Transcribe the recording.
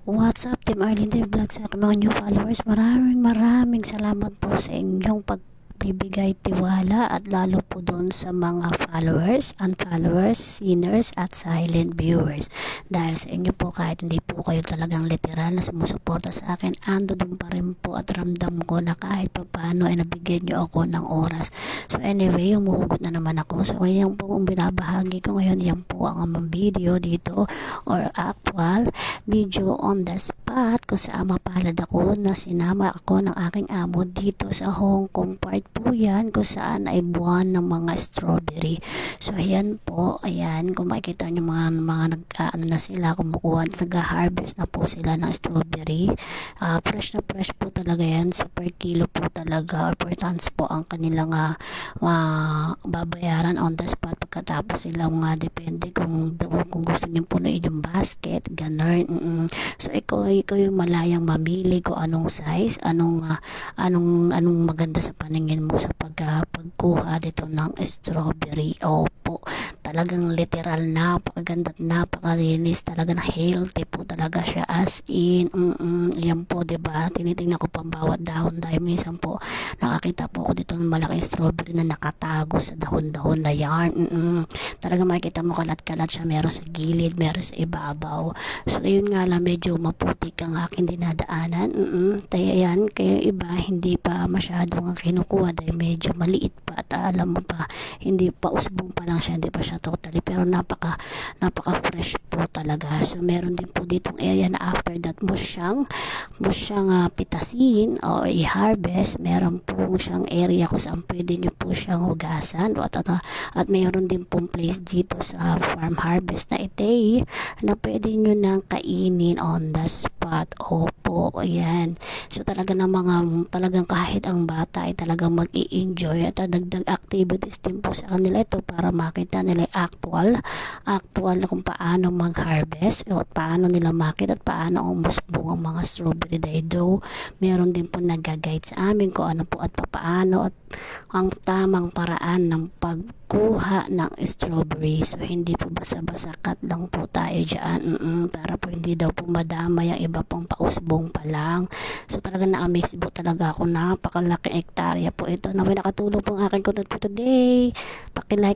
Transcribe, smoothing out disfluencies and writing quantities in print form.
What's up, Team Arlene Vlog sa aking mga new followers. Maraming salamat po sa inyong pagbibigay tiwala at lalo po doon sa mga followers, unfollowers, sinners at silent viewers. Dahil sa inyo po, kahit hindi po kayo talagang literal na sumusuporta sa akin, ando doon pa rin po at ramdam ko na kahit pa paano ay nabigyan nyo ako ng oras. So anyway, umuhugot na naman ako. So yan po ang binabahagi ko ngayon. Yan po ang amang video dito or actual video on the spot kung saan mapalad ako na sinama ako ng aking amo dito sa Hong Kong part po yan kung saan ay buwan ng mga strawberry. So ayan po, ayan kung makikita nyo mga nagkaano na sila, kumukuha, nag-harvest na po sila ng strawberry. Fresh na fresh po talaga yan, so per kilo po talaga or per tons po ang kanilang babayaran on the spot pagkatapos silang depende kung gusto nyo punuin yung basket, ganun. So ikaw yung malayang mamili kung anong size, anong maganda sa paningin mo sa pagkuha dito ng strawberry. Opo, talagang literal, napakaganda at napakalinis, talagang healthy po talaga siya, as in yan po, diba? Tinitingnan ko pang bawat dahon dahil minsan po nakakita po ako dito ng malaking strawberry na nakatago sa dahon-dahon na yarn. Talagang makikita mo kalat-kalat siya, meron sa gilid, meron sa ibabaw. So yun nga lang, medyo maputik ang aking dinadaanan. Kaya yan, kaya iba hindi pa masyadong ang kinukuha dahil medyo maliit pa at alam mo pa, hindi pa usbong pa lang siya, hindi pa siya totally, pero napaka fresh po talaga. So meron din po ditong area na after that mo siyang pitasin o i-harvest. Meron po siyang area kung saan pwede nyo po siyang hugasan at mayroon din pong place dito sa farm harvest na ite na pwede nyo nang kainin on the spot. Opo, ayan. So talagang kahit ang bata ay talagang mag-i-enjoy at dagdag activities din po sa kanila ito para makita nila actual na kung paano mag-harvest o paano nila makita at paano umusbong ang mga strawberry. Dahil meron din po nag-guide sa amin kung ano po at paano at ang tamang paraan ng pagkuha ng strawberry. So hindi po basa-basa cut lang po tayo dyan para po hindi daw po madamay ang iba pong pausbong pa lang. So talaga na-amaze po talaga ako, napakalaking hektarya po ito na may nakatulong po ang aking content for today. Paki-like